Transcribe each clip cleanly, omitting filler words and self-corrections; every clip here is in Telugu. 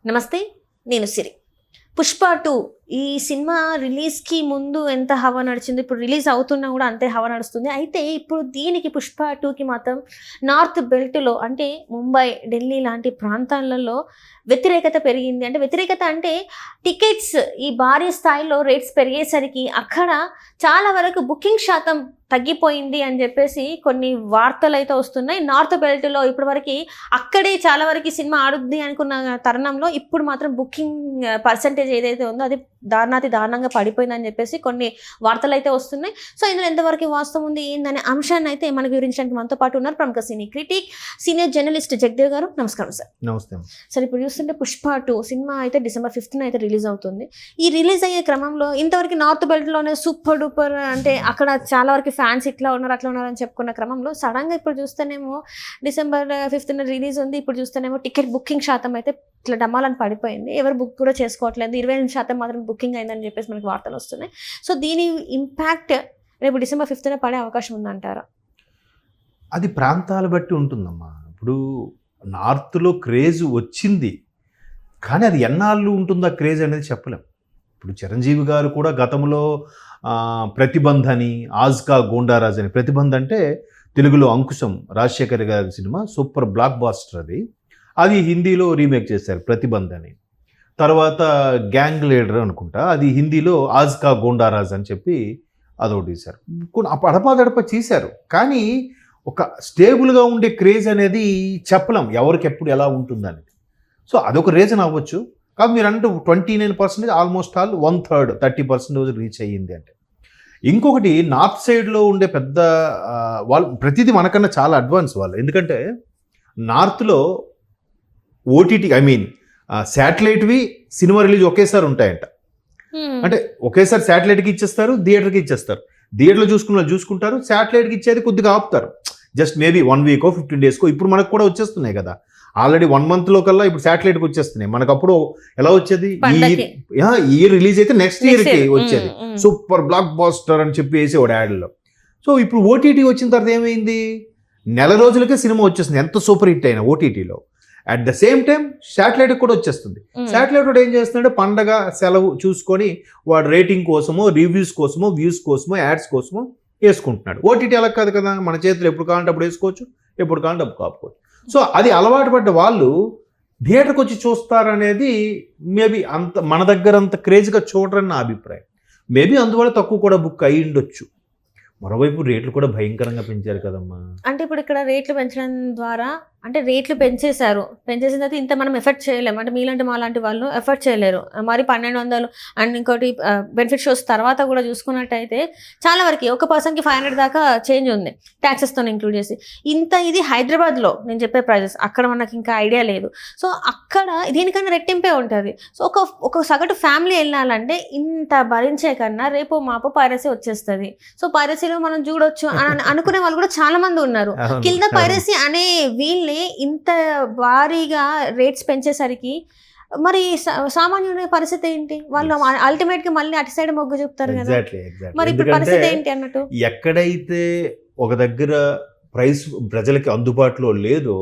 నమస్తే, నేను సిరి. 'పుష్ప 2' ఈ సినిమా రిలీజ్‌కి ముందు ఎంత హవా నడిచిందో, ఇప్పుడు రిలీజ్ అవుతున్నా కూడా అంతే హవా నడుస్తుంది. అయితే ఇప్పుడు దీనికి 'పుష్ప 2'కి మాత్రం నార్త్ బెల్ట్‌లో అంటే ముంబై, ఢిల్లీ లాంటి ప్రాంతాలలో వ్యతిరేకత పెరిగింది. అంటే వ్యతిరేకత అంటే టికెట్స్ ఈ భారీ స్థాయిలో రేట్స్ పెరిగేసరికి అక్కడ చాలా వరకు బుకింగ్ శాతం తగ్గిపోయింది అని చెప్పేసి కొన్ని వార్తలైతే వస్తున్నాయి. నార్త్ బెల్ట్‌లో ఇప్పటివరకు అక్కడే చాలా వరకు సినిమా ఆడుద్ది అనుకున్న తరుణంలో ఇప్పుడు మాత్రం బుకింగ్ పర్సెంటేజ్ ఏదైతే ఉందో అది దారుణాతి దారుణంగా పడిపోయిందని చెప్పేసి కొన్ని వార్తలు అయితే వస్తున్నాయి. సో ఇందులో ఎంతవరకు వాస్తవం ఉంది ఏందనే అంశాన్ని అయితే మనకు వివరించడానికి మనతో పాటు ఉన్నారు ప్రముఖ సినీ క్రిటిక్, సీనియర్ జర్నలిస్ట్ జగదేవ్ గారు. నమస్కారం సార్. నమస్తే సార్, ఇప్పుడు చూస్తుంటే 'పుష్ప 2' సినిమా అయితే December 5th అయితే రిలీజ్ అవుతుంది. ఈ రిలీజ్ అయ్యే క్రమంలో ఇంతవరకు నార్త్ బెల్ట్లోనే సూపర్ డూపర్ అంటే అక్కడ చాలా వరకు ఫ్యాన్స్ ఇట్లా ఉన్నారు అట్లా ఉన్నారు అని చెప్పుకున్న క్రమంలో సడన్గా ఇప్పుడు చూస్తేనేమో December 5th రిలీజ్ ఉంది. ఇప్పుడు చూస్తేనేమో టికెట్ బుకింగ్ శాతం అయితే ఇట్లా డమ్మాలని పడిపోయింది. ఎవరు బుక్ కూడా చేసుకోవట్లేదు. 28% మాత్రం బుకింగ్ అయిందని చెప్పేసి మనకి వార్తలు వస్తున్నాయి. సో దీని ఇంపాక్ట్ రేపు December 5th పడే అవకాశం ఉందంటారా? అది ప్రాంతాలు బట్టి ఉంటుందమ్మా. ఇప్పుడు నార్త్లో క్రేజ్ వచ్చింది, కానీ అది ఎన్నాళ్ళు ఉంటుందా క్రేజ్ అనేది చెప్పలేం. ఇప్పుడు చిరంజీవి గారు కూడా గతంలో ప్రతిబంధ్ అని, ఆజ్కా గోండారాజ్ అని, ప్రతిబంధ్ అంటే తెలుగులో అంకుశం రాజశేఖర్ గారి సినిమా, సూపర్ బ్లాక్ బాస్టర్ అది హిందీలో రీమేక్ చేశారు ప్రతిబంధ్ అని. తర్వాత గ్యాంగ్ లీడర్ అనుకుంటా, అది హిందీలో ఆజ్కా గోండారాజ్ అని చెప్పి అదొకటి తీశారు. అడపాదడప చేశారు, కానీ ఒక స్టేబుల్గా ఉండే క్రేజ్ అనేది చెప్పలేం ఎవరికి ఎప్పుడు ఎలా ఉంటుందని. సో అదొక రీజన్ అవ్వచ్చు. కాబట్టి మీరు అంటే 29% ఆల్మోస్ట్ ఆల్ 1/3 30% రీచ్ అయ్యింది అంటే. ఇంకొకటి నార్త్ సైడ్లో ఉండే పెద్ద వాళ్ళు ప్రతిదీ మనకన్నా చాలా అడ్వాన్స్ వాళ్ళు. ఎందుకంటే నార్త్లో ఓటీటీ శాటిలైట్వి సినిమా రిలీజ్ ఒకేసారి ఉంటాయంట. అంటే ఒకేసారి శాటిలైట్కి ఇచ్చేస్తారు, థియేటర్కి ఇచ్చేస్తారు. థియేటర్లో చూసుకుంటారు, శాటిలైట్కి ఇచ్చేది కొద్దిగా ఆపుతారు. జస్ట్ మేబీ 1 week 15 days ఇప్పుడు మనకు కూడా వచ్చేస్తున్నాయి కదా. ఆల్రెడీ 1 month కల్లా ఇప్పుడు శాటిలైట్కి వచ్చేస్తున్నాయి. మనకు అప్పుడు ఎలా వచ్చేది, ఈ ఇయర్ రిలీజ్ అయితే నెక్స్ట్ ఇయర్కి వచ్చేది సూపర్ బ్లాక్ బాస్టర్ అని చెప్పి వేసేవాడు యాడ్లో. సో ఇప్పుడు ఓటీటీ వచ్చిన తర్వాత ఏమైంది, నెల రోజులకే సినిమా వచ్చేస్తుంది ఎంత సూపర్ హిట్ అయినా ఓటీటీలో. అట్ ద సేమ్ టైం శాటిలైట్కి కూడా వచ్చేస్తుంది. శాటిలైట్ కూడా ఏం చేస్తున్నాడు, పండగ సెలవు చూసుకొని వాడు రేటింగ్ కోసమో, రివ్యూస్ కోసమో, వ్యూస్ కోసమో, యాడ్స్ కోసమో వేసుకుంటున్నాడు. ఓటీటీ అలా కాదు కదా, మన చేతిలో ఎప్పుడు కావాలంటే అప్పుడు వేసుకోవచ్చు, ఎప్పుడు కావాలంటే అప్పుడు కాపుకోవచ్చు. సో అది అలవాటు పడ్డ వాళ్ళు థియేటర్కి వచ్చి చూస్తారనేది మేబీ అంత మన దగ్గర అంత క్రేజ్గా చూడరని నా అభిప్రాయం. మేబీ అందువల్ల తక్కువ కూడా బుక్ అయ్యి ఉండొచ్చు. మరోవైపు రేట్లు కూడా భయంకరంగా పెంచారు కదమ్మా. అంటే ఇప్పుడు ఇక్కడ రేట్లు పెంచడం ద్వారా అంటే రేట్లు పెంచేసిన తర్వాత ఇంత మనం ఎఫర్ట్ చేయలేము. అంటే మీలాంటి మాలాంటి వాళ్ళు ఎఫర్ట్ చేయలేరు. మరి 1200 అండ్ ఇంకోటి బెనిఫిట్ షోస్ తర్వాత కూడా చూసుకున్నట్టయితే చాలా వరకు ఒక పర్సన్కి 500 దాకా చేంజ్ ఉంది ట్యాక్సెస్తో ఇంక్లూడ్ చేసి. ఇది హైదరాబాద్లో నేను చెప్పే ప్రైజెస్, అక్కడ మనకి ఇంకా ఐడియా లేదు. సో అక్కడ దీనికన్నా రెట్టింపే ఉంటుంది. సో ఒక సగటు ఫ్యామిలీ వెళ్ళాలంటే ఇంత భరించే కన్నా రేపో మాపో పైరసీ వచ్చేస్తుంది. సో పైరసీలో మనం చూడొచ్చు అని అనుకునే వాళ్ళు కూడా చాలా మంది ఉన్నారు. కింద పైరసీ అనే వీళ్ళే ఇంత భారీగా రేట్స్ పెంచేసరికి మరి సామాన్యుల పరిస్థితి ఏంటి? వాళ్ళు అల్టిమేట్ గా మళ్ళీ అటు సైడ్ మొగ్గు చూపుతారు కదా. మరి ఇప్పుడు పరిస్థితి ఏంటి అన్నట్టు, ఎక్కడైతే ఒక దగ్గర ప్రైస్ ప్రజలకి అందుబాటులో లేదో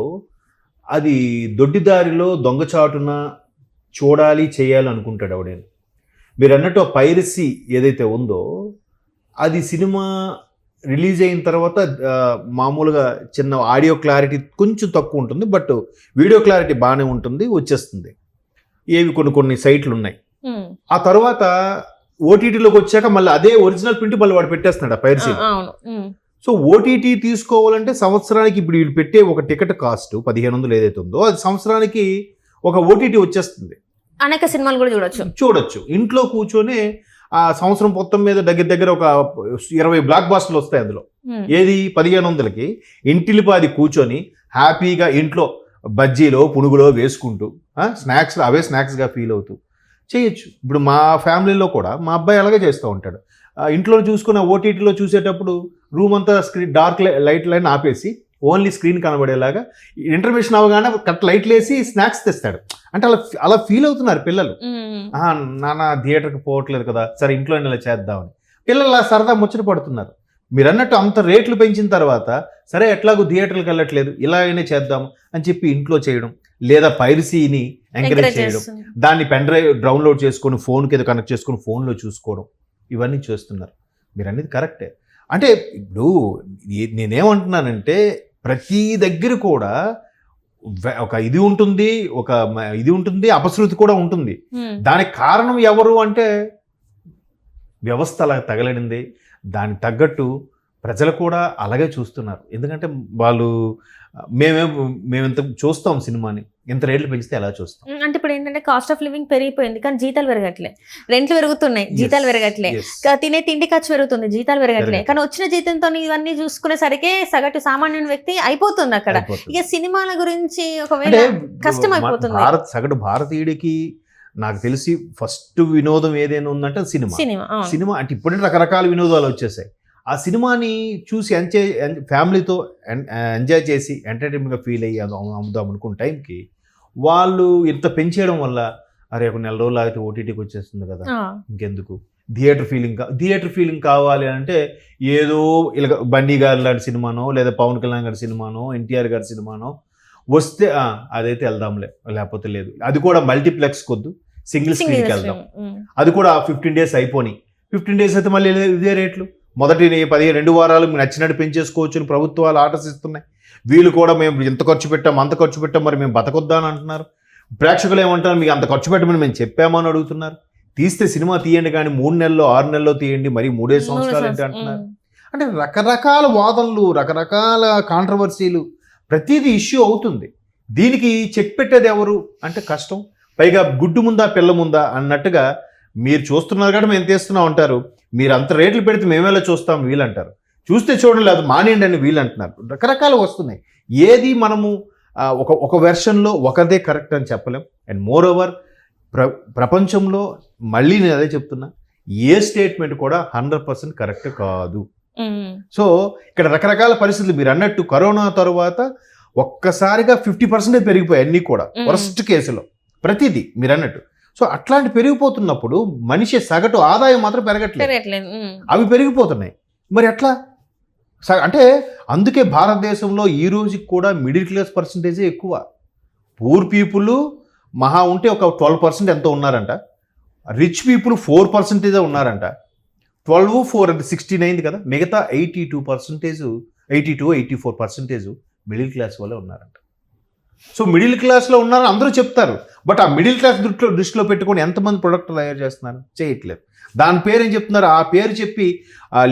అది దొడ్డిదారిలో దొంగచాటున చూడాలి చేయాలి అనుకుంటాడు ఎవడైనా. మీరు అన్నట్టు ఆ పైరసీ ఏదైతే ఉందో అది సినిమా రిలీజ్ అయిన తర్వాత మామూలుగా చిన్న ఆడియో క్లారిటీ కొంచెం తక్కువ ఉంటుంది, బట్ వీడియో క్లారిటీ బాగానే ఉంటుంది, వచ్చేస్తుంది. ఏవి కొన్ని సైట్లు ఉన్నాయి. ఆ తర్వాత ఓటీటీలోకి వచ్చాక మళ్ళీ అదే ఒరిజినల్ ప్రింట్ మళ్ళీ వాడు పెట్టేస్తున్నాడు ఆ పైరసీ. సో ఓటీటీ తీసుకోవాలంటే సంవత్సరానికి ఇప్పుడు వీళ్ళు పెట్టే ఒక టికెట్ కాస్ట్ 1500 ఏదైతే ఉందో అది సంవత్సరానికి ఒక ఓటీటీ వచ్చేస్తుంది. అనేక సినిమాలు కూడా చూడొచ్చు. ఇంట్లో కూర్చొని ఆ సంవత్సరం మొత్తం మీద దగ్గర ఒక 20 బ్లాక్ బాస్టర్లు వస్తాయి అందులో. ఏది 1500కి ఇంటిలిపాది కూర్చొని హ్యాపీగా ఇంట్లో బజ్జీలో పునుగులో వేసుకుంటూ అవే స్నాక్స్గా ఫీల్ అవుతూ చేయొచ్చు. ఇప్పుడు మా ఫ్యామిలీలో కూడా మా అబ్బాయి అలాగే చేస్తూ ఉంటాడు. ఇంట్లో చూసుకున్న ఓటీటీలో చూసేటప్పుడు రూమ్ అంతా డార్క్ లైట్ లైన్ ఆపేసి ఓన్లీ స్క్రీన్ కనబడేలాగా ఇంటర్మిషన్ అవగానే లైట్లు వేసి స్నాక్స్ తెస్తాడు. అంటే అలా ఫీల్ అవుతున్నారు పిల్లలు. నాన్న థియేటర్కి పోవట్లేదు కదా, సరే ఇంట్లో ఇలా చేద్దామని పిల్లలు అలా సరదా ముచ్చట పడుతున్నారు. మీరు అన్నట్టు అంత రేట్లు పెంచిన తర్వాత సరే ఎట్లాగో థియేటర్లకు వెళ్ళట్లేదు, ఇలాగనే చేద్దాం అని చెప్పి ఇంట్లో చేయడం, లేదా పైరసీని ఎంకరేజ్ ఎంకరేజ్ చేయడం, చేస్తుంది. దాన్ని పెన్ డ్రైవ్ డౌన్లోడ్ చేసుకొని ఫోన్కి ఏదో కనెక్ట్ చేసుకొని ఫోన్లో చూసుకోవడం, ఇవన్నీ చేస్తున్నారు. మీరు అనేది కరెక్టే. అంటే ఇప్పుడు నేనేమంటున్నానంటే ప్రతి దగ్గర కూడా ఒక ఇది ఉంటుంది, ఇది ఉంటుంది, అపశృతి కూడా ఉంటుంది. దానికి కారణం ఎవరు అంటే వ్యవస్థ అలా తగలడింది. దానికి తగ్గట్టు ప్రజలు కూడా అలాగే చూస్తున్నారు. ఎందుకంటే వాళ్ళు మేమెంత చూస్తాం సినిమాని, ఎంత రేట్లు పెంచితే ఎలా చూస్తాం. అంటే ఇప్పుడు ఏంటంటే కాస్ట్ ఆఫ్ లివింగ్ పెరిగిపోయింది కానీ జీతాలు పెరగట్లే, రెంట్లు పెరుగుతున్నాయి, జీతాలు పెరగట్లే, తినే తిండి ఖర్చు పెరుగుతుంది, జీతాలు పెరగట్లే. కానీ వచ్చిన జీతంతో ఇవన్నీ చూసుకునేసరికి సగటు సామాన్యుని వ్యక్తి అయిపోతుంది అక్కడ. ఇక సినిమాల గురించి ఒకవేళ కష్టం అయిపోతుంది. సగటు భారతీయుడికి నాకు తెలిసి ఫస్ట్ వినోదం ఏదైనా ఉందంటే సినిమా అంటే ఇప్పుడే రకరకాల వినోదాలు వచ్చేసాయి. ఆ సినిమాని చూసి ఫ్యామిలీతో ఎంజాయ్ చేసి ఎంటర్టైన్మెంట్గా ఫీల్ అయ్యి అమ్ముదాం అనుకున్న టైంకి వాళ్ళు ఇంత పెంచేయడం వల్ల అరే ఒక నెల రోజులు ఆగితే ఓటీటీకి వచ్చేస్తుంది కదా, ఇంకెందుకు థియేటర్ ఫీలింగ్ కావాలి అంటే ఏదో ఇలా బండి గారి లాంటి సినిమానో లేదా పవన్ కళ్యాణ్ గారి సినిమానో ఎన్టీఆర్ గారి సినిమానో వస్తే అదైతే వెళ్దాంలే, లేకపోతే లేదు. అది కూడా మల్టీప్లెక్స్ కొద్దు, సింగిల్ స్క్రీన్కి వెళ్దాం. అది కూడా 15 days అయిపోయి 15 days అయితే మళ్ళీ ఇదే రేట్లు. మొదటి 2 వారాలు మీకు నచ్చినట్టు పెంచేసుకోవచ్చు అని ప్రభుత్వాలు ఆర్డర్స్ ఇస్తున్నాయి. వీళ్ళు కూడా మేము ఇంత ఖర్చు పెట్టాం అంత ఖర్చు పెట్టాం మరి మేము బతకొద్దా అని అంటున్నారు. ప్రేక్షకులు ఏమంటారు, మీకు అంత ఖర్చు పెట్టమని మేము చెప్పామని అడుగుతున్నారు. తీస్తే సినిమా తీయండి కానీ 3 నెలల్లో 6 నెలల్లో తీయండి, మరి 3 సంవత్సరాలు ఏంటి అంటున్నారు. అంటే రకరకాల వాదనలు, రకరకాల కాంట్రవర్సీలు, ప్రతిదీ ఇష్యూ అవుతుంది. దీనికి చెక్ పెట్టేది ఎవరు అంటే కష్టం. పైగా గుడ్డు ముందా పిల్ల ముందా అన్నట్టుగా మీరు చూస్తున్నారు కాబట్టి మేము తీస్తున్నాం అంటారు. మీరు అంత రేట్లు పెడితే మేమేలా చూస్తాం వీళ్ళంటారు. చూస్తే చూడండి లేదు మానేయండి అని వీళ్ళు అంటున్నారు. రకరకాలు వస్తున్నాయి. ఏది మనము ఒక వెర్షన్లో ఒకదే కరెక్ట్ అని చెప్పలేం. అండ్ మోర్ ఓవర్ ప్రపంచంలో మళ్ళీ నేను అదే చెప్తున్నా, ఏ స్టేట్మెంట్ కూడా 100% కరెక్ట్ కాదు. సో ఇక్కడ రకరకాల పరిస్థితులు మీరు అన్నట్టు కరోనా తర్వాత ఒక్కసారిగా 50% పెరిగిపోయాయి అన్నీ కూడా వరస్ట్ కేసులో ప్రతిదీ మీరు అన్నట్టు. సో అట్లాంటి పెరిగిపోతున్నప్పుడు మనిషి సగటు ఆదాయం మాత్రం పెరగట్లేదు, అవి పెరిగిపోతున్నాయి. మరి ఎట్లా అంటే అందుకే భారతదేశంలో ఈ రోజుకి కూడా మిడిల్ క్లాస్ పర్సంటేజే ఎక్కువ. పూర్ పీపుల్ మహా ఉంటే ఒక 12% ఎంతో ఉన్నారంట. రిచ్ పీపుల్ 4% ఉన్నారంట. 12, 4 అంటే 16 కదా. మిగతా 82-84% మిడిల్ క్లాస్ వల్లే ఉన్నారంట. సో మిడిల్ క్లాస్లో ఉన్నారని అందరూ చెప్తారు. బట్ ఆ మిడిల్ క్లాస్ దృష్టిలో పెట్టుకొని ఎంతమంది ప్రొడక్ట్ తయారు చేస్తున్నారు? చేయట్లేదు. దాని పేరు ఏం చెప్తున్నారు? ఆ పేరు చెప్పి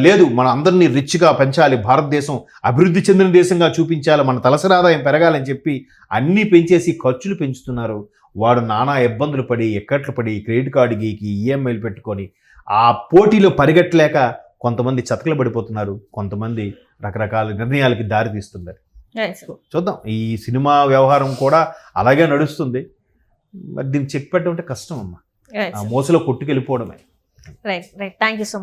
లేదు మన అందరినీ రిచ్గా పెంచాలి, భారతదేశం అభివృద్ధి చెందిన దేశంగా చూపించాలి, మన తలసరి ఆదాయం పెరగాలని చెప్పి అన్నీ పెంచేసి ఖర్చులు పెంచుతున్నారు. వాడు నానా ఇబ్బందులు పడి ఎక్కట్లు పడి క్రెడిట్ కార్డు గీకి ఈఎంఐలు పెట్టుకొని ఆ పోటీలో పరిగెట్టలేక కొంతమంది చతకలు పడిపోతున్నారు, కొంతమంది రకరకాల నిర్ణయాలకి దారి తీస్తున్నారు. చూద్దాం, ఈ సినిమా వ్యవహారం కూడా అలాగే నడుస్తుంది. మరి దీన్ని చెక్ పెట్టడం అంటే కష్టం అమ్మా, ఆ మోసలో కొట్టుకెళ్ళిపోవడమే. Right thank you so much.